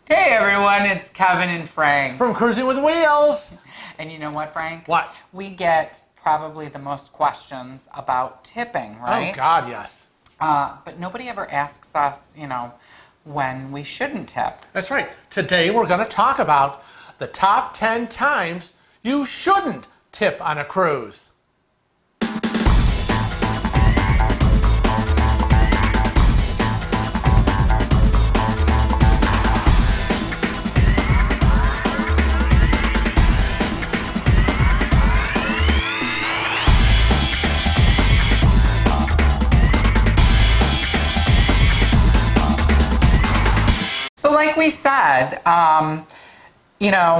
Hey everyone, it's Kevin and Frank. From Cruising with Wheels. And you know what, Frank? What? We get probably the most questions about tipping, right? Oh God, yes. But nobody ever asks us, when we shouldn't tip. That's right. Today we're going to talk about the top 10 times you shouldn't tip on a cruise. So like we said,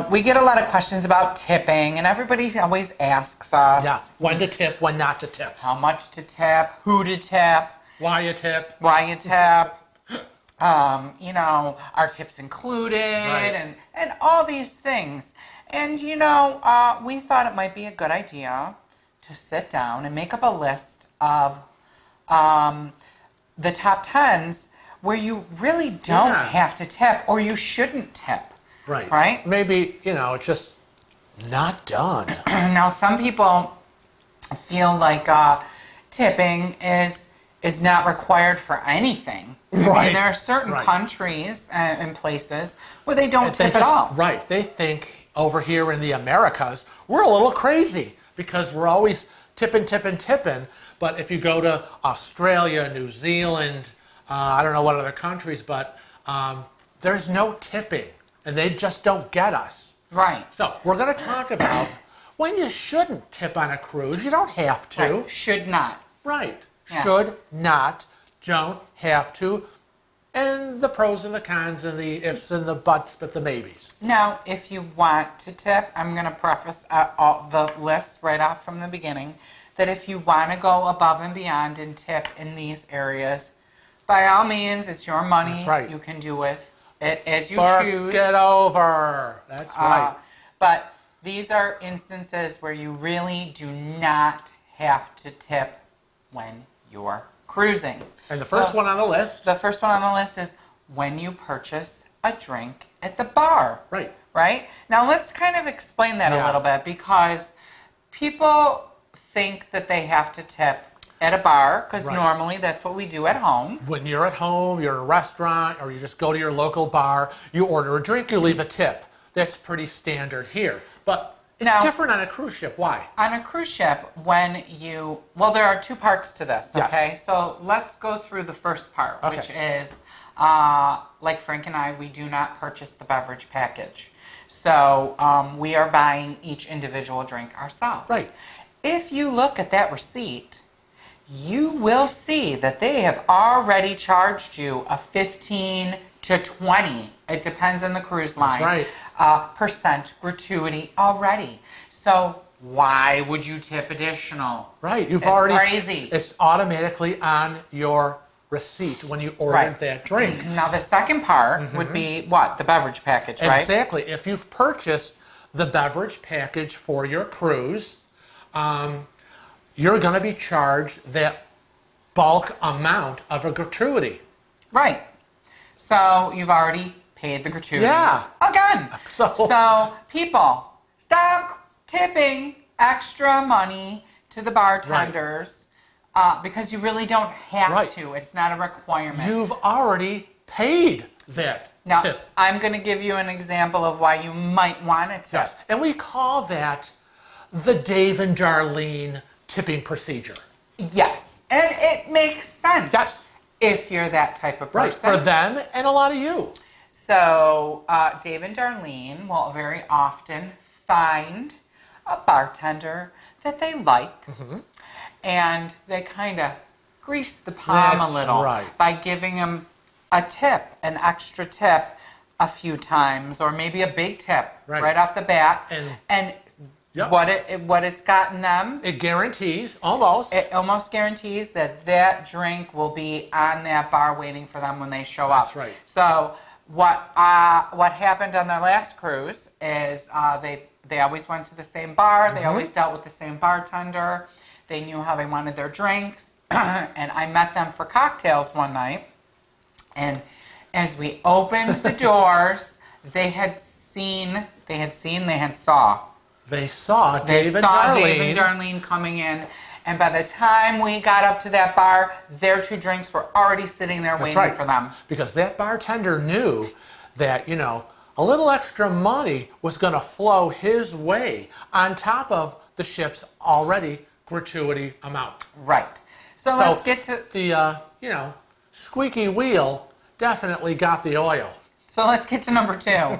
we get a lot of questions about tipping, and everybody always asks us. Yeah. When to tip, when not to tip. How much to tip, who to tip, Why you tip. why you tip, are tips included, Right. and all these things. And, we thought it might be a good idea to sit down and make up a list of the top 10s where you really don't have to tip or you shouldn't tip. Right. Right? Maybe, it's just not done. Now, some people feel like tipping is not required for anything. I mean, Right. there are certain Right. countries and places where they don't They tip at all. Right. They think over here in the Americas, we're a little crazy because we're always tipping. But if you go to Australia, New Zealand, I don't know what other countries, but there's no tipping, and they just don't get us. Right. So we're going to talk about when you shouldn't tip on a cruise. You don't have to. Right. Should not. Right. Yeah. Should not, don't have to, and the pros and the cons and the ifs and the buts, but the maybes. Now, if you want to tip, I'm going to preface all the list right off from the beginning that if you want to go above and beyond and tip in these areas, by all means, it's your money. That's right. You can do with it as you choose. Get over. That's right. But these are instances where you really do not have to tip when you're cruising. And the first one on the list. The first one on the list is when you purchase a drink at the bar. Right. Right? Now let's kind of explain that a little bit because people think that they have to tip at a bar because normally that's what we do at home. When you're at home, you're in a restaurant, or you just go to your local bar, you order a drink, you leave a tip. That's pretty standard here. But it's different on a cruise ship. Why? On a cruise ship, there are two parts to this, okay? Yes. So let's go through the first part, Okay. which is, like Frank and I, we do not purchase the beverage package. So we are buying each individual drink ourselves. Right. If you look at that receipt, you will see that they have already charged you a 15 to 20, it depends on the cruise line, That's right. percent gratuity already. So why would you tip additional? Right. It's crazy. It's automatically on your receipt when you ordered that drink. Now the second part would be what? The beverage package, right? Exactly. If you've purchased the beverage package for your cruise, you're going to be charged that bulk amount of a gratuity. Right. So you've already paid the gratuities. Yeah. Again. So People, stop tipping extra money to the bartenders because you really don't have to. It's not a requirement. You've already paid that Now, tip. I'm going to give you an example of why you might want to tip. Yes. And we call that the Dave and Darlene tipping procedure. Yes. And it makes sense. Yes. If you're that type of Right. person. For them and a lot of you. So Dave and Darlene will very often find a bartender that they like, and they kind of grease the palm That's a little right. by giving them a tip, an extra tip, a few times, or maybe a big tip right off the bat. And Yep. what it's gotten them, It guarantees, almost. it almost guarantees that drink will be on that bar waiting for them when they show up. That's right. So what happened on their last cruise is they always went to the same bar. They always dealt with the same bartender. They knew how they wanted their drinks. And I met them for cocktails one night. And As we opened the doors, they saw Dave and Darlene. Dave and Darlene coming in. And by the time we got up to that bar, their 2 drinks were already sitting there waiting for them. Because that bartender knew that, you know, a little extra money was going to flow his way on top of the ship's already gratuity amount. Right. So let's get to the, squeaky wheel definitely got the oil. So let's get to number 2.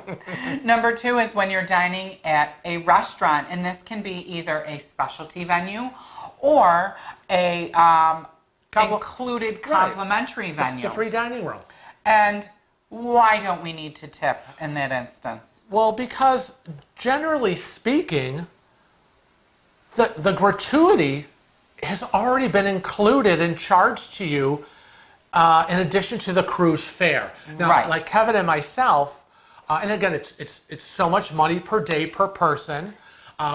Number 2 is when you're dining at a restaurant, and this can be either a specialty venue or a included complimentary venue. The free dining room. And why don't we need to tip in that instance? Well, because generally speaking, the gratuity has already been included and charged to you in addition to the cruise fare. Now, like Kevin and myself, and again, it's so much money per day per person,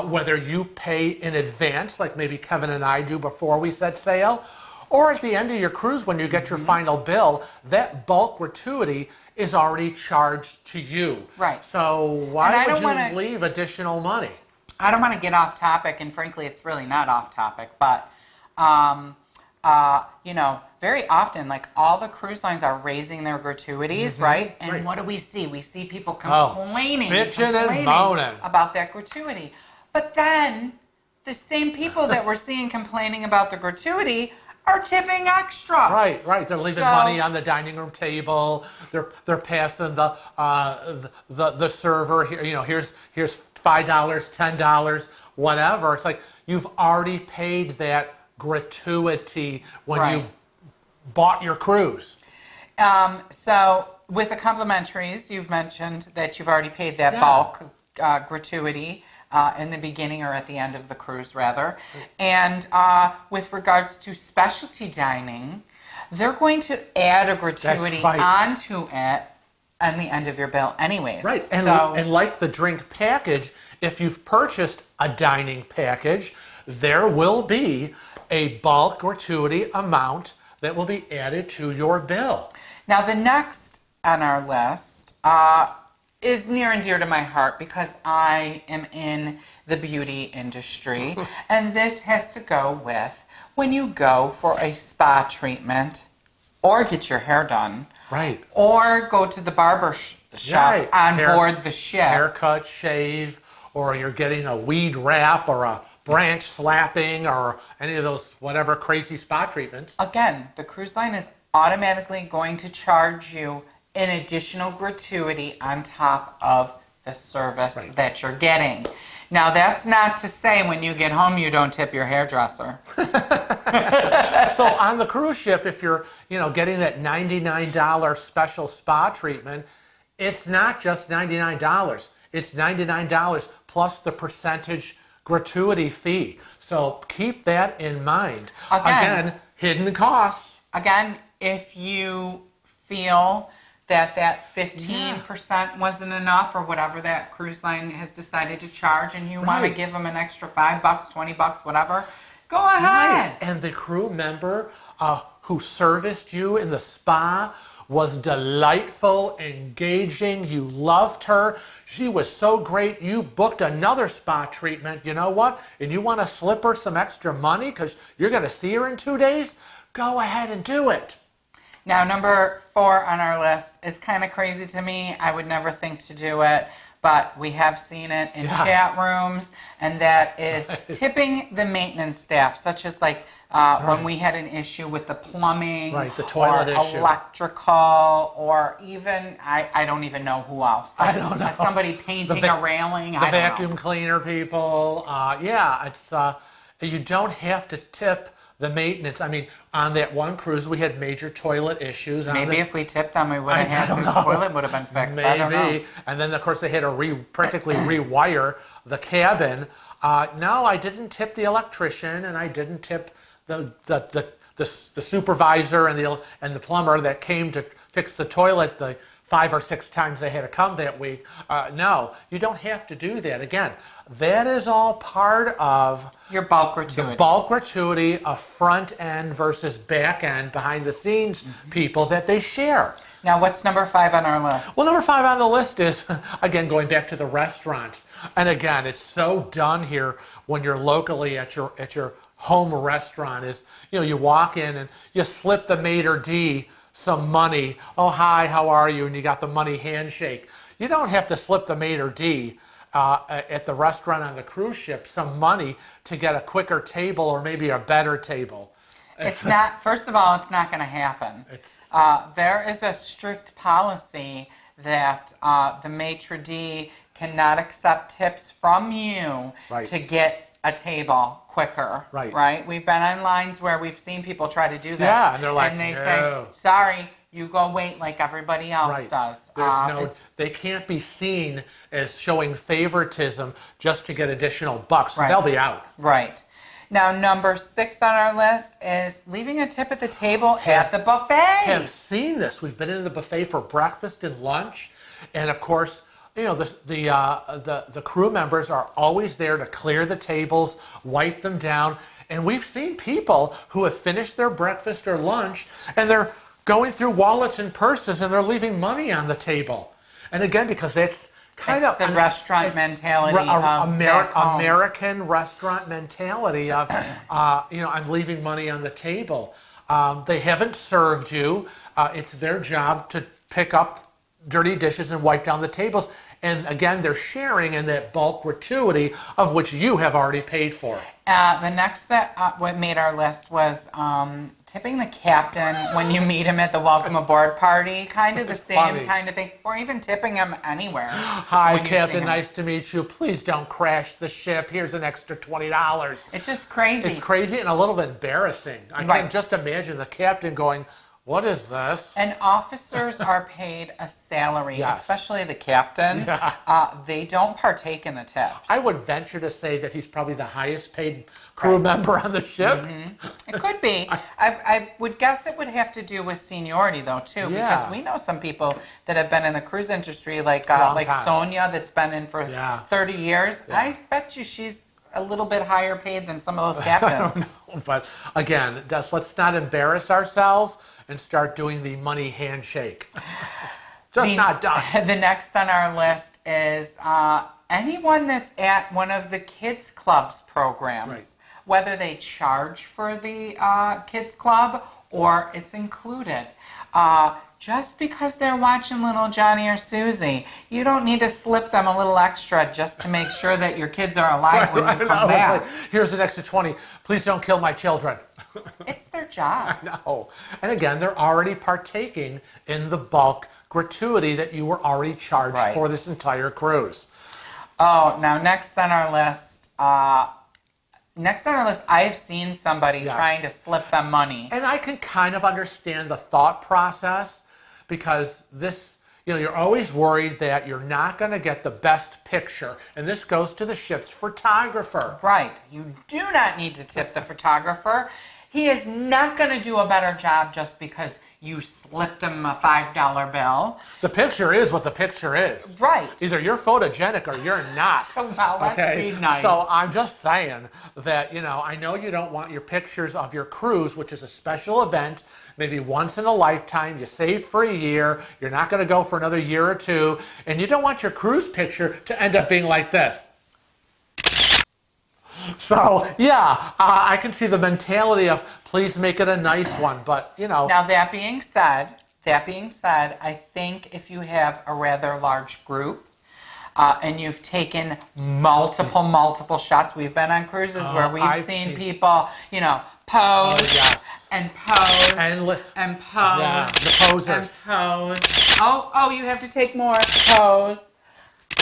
whether you pay in advance, like maybe Kevin and I do before we set sail, or at the end of your cruise when you get your final bill, that bulk gratuity is already charged to you. Right. So why would you leave additional money? I don't want to get off topic, and frankly, it's really not off topic, but very often, like all the cruise lines are raising their gratuities, right? And what do we see? We see people complaining and moaning about that gratuity. But then the same people that we're seeing complaining about the gratuity are tipping extra. Right. They're leaving money on the dining room table. They're passing the server here. You know, here's $5, $10, whatever. It's like you've already paid that gratuity when you bought your cruise. So with the complimentaries, you've mentioned that you've already paid that bulk gratuity in the beginning or at the end of the cruise, rather. And with regards to specialty dining, they're going to add a gratuity onto it on the end of your bill anyways. Right, and like the drink package, if you've purchased a dining package, there will be a bulk gratuity amount that will be added to your bill. Now, the next on our list is near and dear to my heart because I am in the beauty industry. And this has to go with when you go for a spa treatment or get your hair done. Right. Or go to the barber shop on board the ship. Haircut, shave, or you're getting a weed wrap or a branch slapping or any of those whatever crazy spa treatments. Again, the cruise line is automatically going to charge you an additional gratuity on top of the service that you're getting. Now, that's not to say when you get home you don't tip your hairdresser. So on the cruise ship, if you're getting that $99 special spa treatment, it's not just $99. It's $99 plus the percentage gratuity fee. So keep that in mind. Again, hidden costs. Again, if you feel that 15% wasn't enough or whatever that cruise line has decided to charge and you want to give them an extra $5, $20, whatever, go ahead. And the crew member who serviced you in the spa was delightful, engaging. You loved her. She was so great. You booked another spa treatment. You know what? And you want to slip her some extra money because you're going to see her in 2 days? Go ahead and do it. Now, number 4 on our list is kind of crazy to me. I would never think to do it, but we have seen it in chat rooms, and that is tipping the maintenance staff, such as like when we had an issue with the plumbing, the toilet or issue, electrical, or even, I don't even know who else. Like, I don't know. Somebody painting a railing. The vacuum cleaner people. It's you don't have to tip the maintenance. I mean, on that one cruise, we had major toilet issues. Maybe if we tipped them, we would have had the toilet would have been fixed. Maybe. I don't know. And then, of course, they had to practically rewire the cabin. No, I didn't tip the electrician, and I didn't tip the supervisor and the plumber that came to fix the toilet the 5 or 6 times they had to come that week. No, you don't have to do that. Again, that is all part of your bulk gratuity. The bulk gratuity of front end versus back end, behind the scenes people that they share. Now, what's number 5 on our list? Well, number 5 on the list is, again, going back to the restaurants. And again, it's so done here when you're locally at your home restaurant is, you walk in and you slip the maitre d' some money. Oh, hi, how are you? And you got the money handshake. You don't have to slip the maitre d' at the restaurant on the cruise ship some money to get a quicker table or maybe a better table. It's not, first of all, it's not going to happen. There is a strict policy that the maitre d' cannot accept tips from you to get a table quicker. Right? We've been on lines where we've seen people try to do this. Yeah, and they're like, and they no. say, sorry, you go wait like everybody else does. They can't be seen as showing favoritism just to get additional bucks. They'll be out. Right. Now, number 6 on our list is leaving a tip at the table at the buffet. Have seen this. We've been in the buffet for breakfast and lunch, and of course, the crew members are always there to clear the tables, wipe them down, and we've seen people who have finished their breakfast or lunch, and they're going through wallets and purses, and they're leaving money on the table. And again, because that's kind of the restaurant mentality of American restaurant mentality of, I'm leaving money on the table. They haven't served you. It's their job to pick up dirty dishes and wipe down the tables. And again, they're sharing in that bulk gratuity of which you have already paid for. The next that what made our list was tipping the captain when you meet him at the welcome aboard party. Kind of the same kind of thing. Or even tipping him anywhere. Hi, Captain. Nice to meet you. Please don't crash the ship. Here's an extra $20. It's just crazy. It's crazy and a little bit embarrassing. I can just imagine the captain going, what is this? And officers are paid a salary, especially the captain. They don't partake in the tips. I would venture to say that he's probably the highest paid crew member on the ship. It could be. I would guess it would have to do with seniority, though, too, because we know some people that have been in the cruise industry, like Sonia, that's been in for 30 years. I bet you she's a little bit higher paid than some of those captains. I don't know, but again, let's not embarrass ourselves and start doing the money handshake. Not done. The next on our list is anyone that's at one of the kids clubs programs, whether they charge for the kids club or it's included. Just because they're watching little Johnny or Susie, you don't need to slip them a little extra just to make sure that your kids are alive when you come back. Here's an extra 20. Please don't kill my children. It's their job. I know. And again, they're already partaking in the bulk gratuity that you were already charged for this entire cruise. Oh, now next on our list, I have seen somebody trying to slip them money. And I can kind of understand the thought process because this, you're always worried that you're not going to get the best picture. And this goes to the ship's photographer. Right. You do not need to tip the photographer. He is not going to do a better job just because you slipped him a $5 bill. The picture is what the picture is. Right. Either you're photogenic or you're not. Well, let's be nice. So I'm just saying that, I know you don't want your pictures of your cruise, which is a special event, maybe once in a lifetime. You saved for a year. You're not going to go for another year or two. And you don't want your cruise picture to end up being like this. So, I can see the mentality of please make it a nice one, but, Now, that being said, I think if you have a rather large group and you've taken multiple shots, we've been on cruises where we've seen people, pose and pose and pose. Yeah, the posers. And pose. Oh, you have to take more. Pose.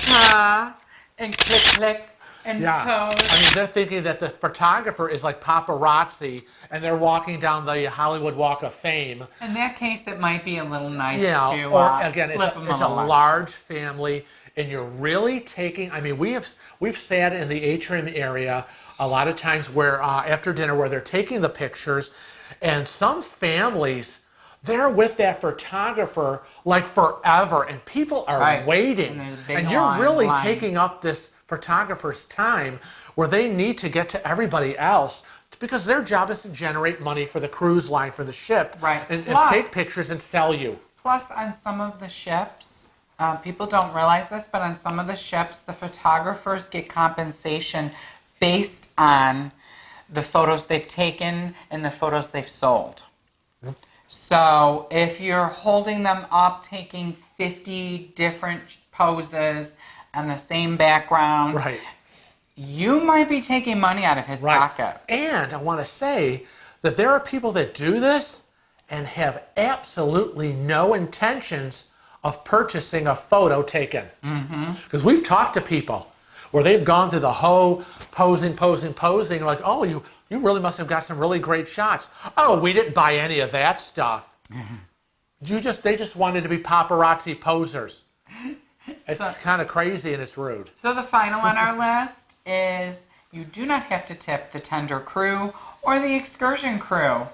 And click. And pose. I mean, they're thinking that the photographer is like paparazzi, and they're walking down the Hollywood Walk of Fame. In that case, it might be a little nice to or again, slip it's a large family, and you're really taking. I mean, we've sat in the atrium area a lot of times where after dinner where they're taking the pictures, and some families they're with that photographer like forever, and people are waiting, and you're really taking up this photographer's time where they need to get to everybody else because their job is to generate money for the cruise line, for the ship, and take pictures and sell you. Plus, on some of the ships, people don't realize this, but on some of the ships, the photographers get compensation based on the photos they've taken and the photos they've sold. So if you're holding them up, taking 50 different poses and the same background, Right. you might be taking money out of his pocket. And I want to say that there are people that do this and have absolutely no intentions of purchasing a photo taken. Because we've talked to people where they've gone through the whole posing, like, oh, you really must have got some really great shots. Oh, we didn't buy any of that stuff. They just wanted to be paparazzi posers. It's kind of crazy and it's rude. So the final on our list is you do not have to tip the tender crew or the excursion crew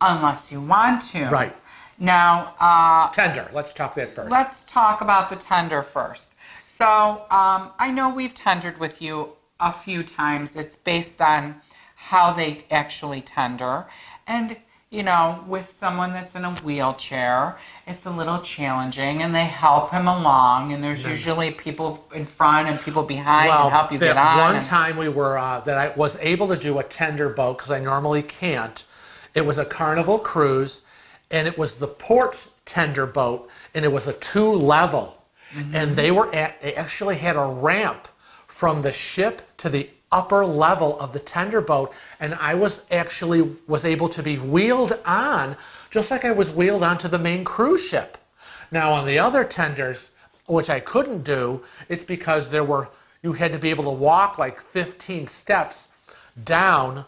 unless you want to. Right. Now, Tender. Let's talk that first. let's talk about the tender first. So I know we've tendered with you a few times. It's based on how they actually tender. And, you know, with someone that's in a wheelchair, it's a little challenging and they help him along. And there's usually people in front and people behind and help you get on. One time we were, that I was able to do a tender boat because I normally can't. It was a Carnival cruise and it was the port tender boat and it was a 2-level. And they actually had a ramp from the ship to the upper level of the tender boat, and I was able to be wheeled on just like I was wheeled onto the main cruise ship. Now on the other tenders, which I couldn't do, it's because you had to be able to walk like 15 steps down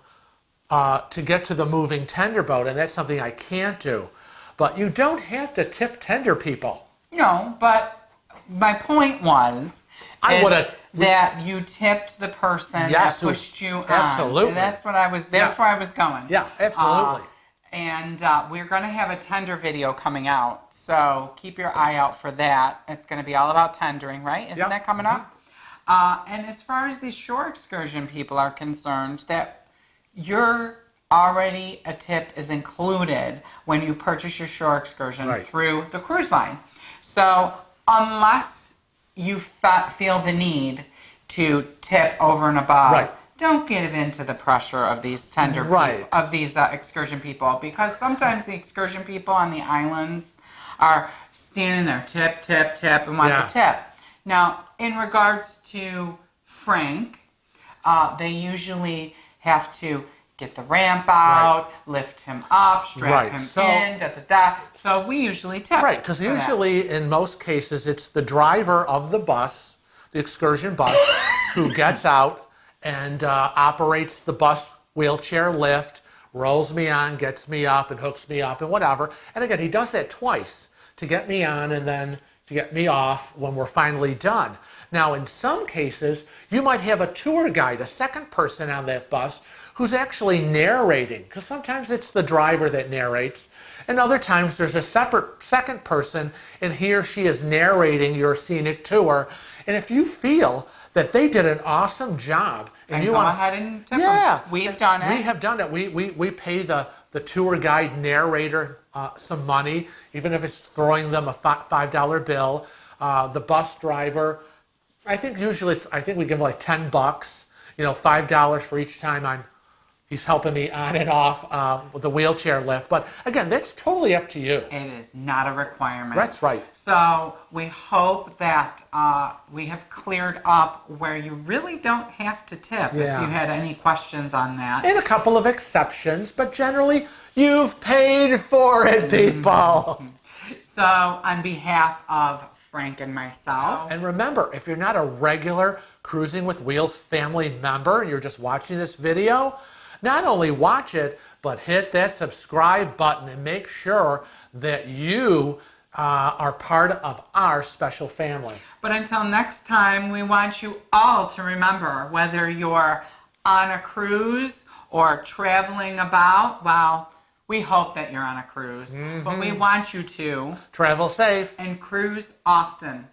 to get to the moving tender boat, and that's something I can't do. But you don't have to tip tender people. No, but my point was that you tipped the person that pushed you on. Absolutely. And that's what I was. That's where I was going. Yeah, absolutely. And we're going to have a tender video coming out, so keep your eye out for that. It's going to be all about tendering, right? Isn't that coming up? And as far as the shore excursion people are concerned, that you're already a tip is included when you purchase your shore excursion through the cruise line. So unless you feel the need to tip over and above, don't give in to the pressure of these tender people, of these excursion people, because sometimes the excursion people on the islands are standing there, tip, tip, tip, and want the tip. Now, in regards to Frank, they usually have to get the ramp out, lift him up, strap him in, da-da-da. So we usually tip. Right, because usually in most cases it's the driver of the bus, the excursion bus, who gets out and operates the bus wheelchair lift, rolls me on, gets me up and hooks me up and whatever. And again, he does that twice to get me on and then to get me off when we're finally done. Now, in some cases, you might have a tour guide, a second person on that bus, who's actually narrating, because sometimes it's the driver that narrates, and other times there's a separate second person, and he or she is narrating your scenic tour. And if you feel that they did an awesome job, and you go want ahead and tip them. We've done it. We have done it. We pay the tour guide narrator some money, even if it's throwing them a $5 bill. The bus driver, I think usually I think we give them like $10, $5 for each time he's helping me on and off with the wheelchair lift. But again, that's totally up to you. It is not a requirement. That's right. So we hope that we have cleared up where you really don't have to tip if you had any questions on that. And a couple of exceptions, but generally you've paid for it, people. So on behalf of Frank and myself. And remember, if you're not a regular Cruising with Wheels family member and you're just watching this video, not only watch it, but hit that subscribe button and make sure that you are part of our special family. But until next time, we want you all to remember, whether you're on a cruise or traveling about, well, we hope that you're on a cruise, but we want you to travel safe and cruise often.